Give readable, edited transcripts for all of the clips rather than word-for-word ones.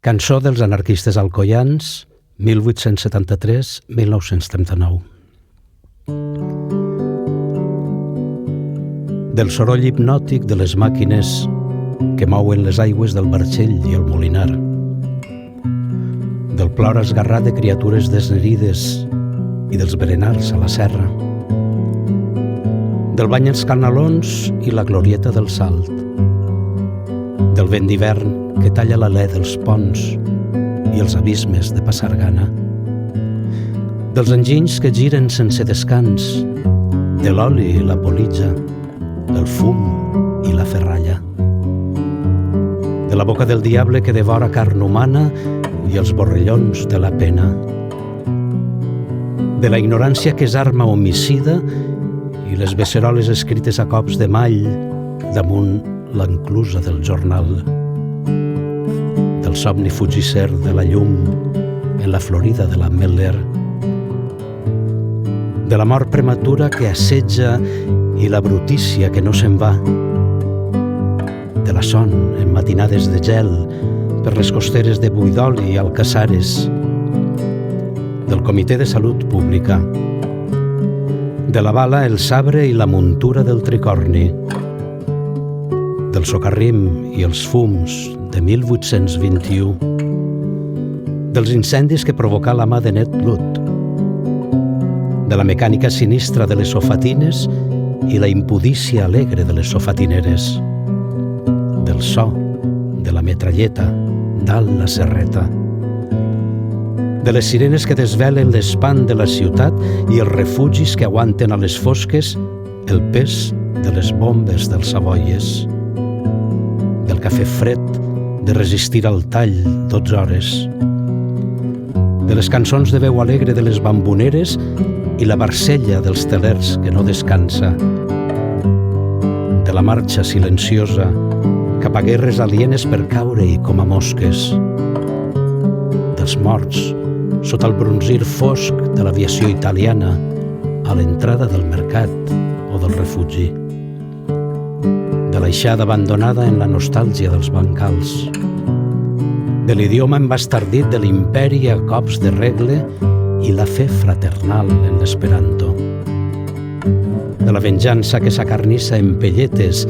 Cançó dels anarquistes alcoians, 1873-1939. Del soroll hipnòtic de les màquines que mouen les aigües del Barxell i el Molinar, del plor esgarrat de criatures desnerides i dels berenars a la serra, del bany als canalons i la glorieta del Salt, del vent d'hivern que talla l'alè dels ponts i els abismes de Passargana, dels enginys que giren sense descans, de l'oli i la politja, el fum i la ferralla, de la boca del diable que devora carn humana i els borrellons de la pena, de la ignorància que és arma homicida i les beceroles escrites a cops de mall damunt l'enclusa del jornal, del somni fugisser de la llum en la florida de l'Ametller, de la mort prematura que assetja i la brutícia que no se'n va, de la son en matinades de gel per les costeres de Buidoli i Alcaçares, del Comitè de Salut Pública, de la bala, el sabre i la muntura del tricorni, del socarrim i els fums de 1821, dels incendis que provocà la mà de Ned Ludd, de la mecànica sinistra de les sofatines i la impudícia alegre de les sofatineres, del so de la metralleta dalt la serreta, de les sirenes que desvelen l'espant de la ciutat i els refugis que aguanten a les fosques el pes de les bombes dels Savoies, del cafè fred de resistir al tall 12 hores, de les cançons de veu alegre de les bamboneres i la barcella dels telers que no descansa, de la marxa silenciosa cap a guerres alienes per caure-hi com a mosques, dels morts sota el bronzir fosc de l'aviació italiana a l'entrada del mercat o del refugi, de l'aixada abandonada en la nostàlgia dels bancals, de l'idioma embastardit de l'imperi a cops de regle i la fe fraternal en l'esperanto, de la venjança que s'acarnissa en pelletes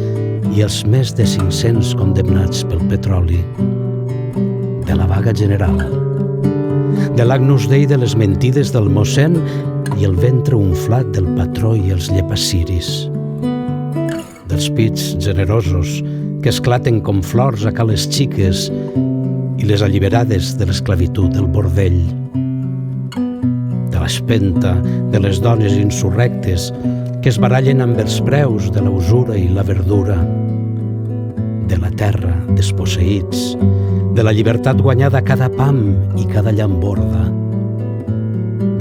i els més de 500 condemnats pel petroli, de la vaga general, de l'Agnus Dei de les mentides del mossèn i el ventre unflat del patró i els llepaciris, dels pits generosos que esclaten com flors a cales xiques i les alliberades de l'esclavitud del bordell, de l'espenta de les dones insurrectes que es barallen amb els preus de la usura i la verdura, de la terra desposseïts, de la llibertat guanyada a cada pam i cada llamborda,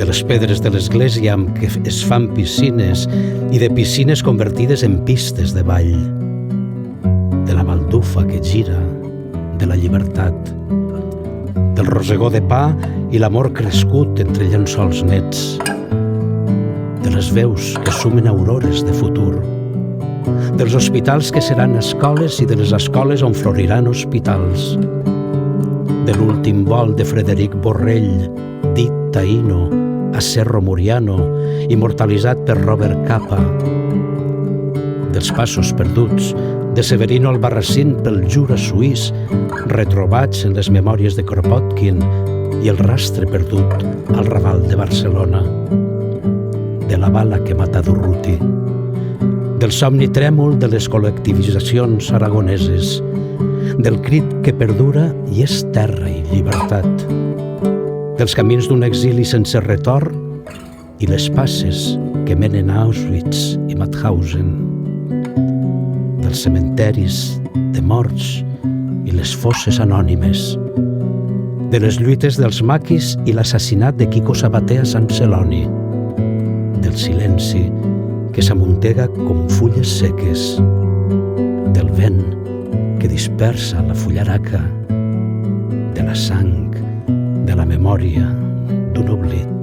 de les pedres de l'església amb què es fan piscines i de piscines convertides en pistes de ball, de la baldufa que gira, de la llibertat, del rosegó de pa i l'amor crescut entre llençols nets, de les veus que sumen aurores de futur, dels hospitals que seran escoles i de les escoles on floriran hospitals, de l'últim vol de Frederic Borrell, dit Taino, a Cerro Muriano, immortalitzat per Robert Capa, dels passos perduts de Severino Albarracín pel Jura suís, retrobats en les memòries de Kropotkin i el rastre perdut al Raval de Barcelona, de la bala que mata Durruti, del somni trèmol de les col·lectivitzacions aragoneses, del crit que perdura i és terra i llibertat, dels camins d'un exili sense retorn i les passes que menen a Auschwitz i Mauthausen, dels cementeris de morts i les fosses anònimes, de les lluites dels maquis i l'assassinat de Quico Sabater a Sant Celoni, del silenci que s'amuntega com fulles seques, del vent que dispersa la fullaraca, de la sang, de la memòria d'un oblit.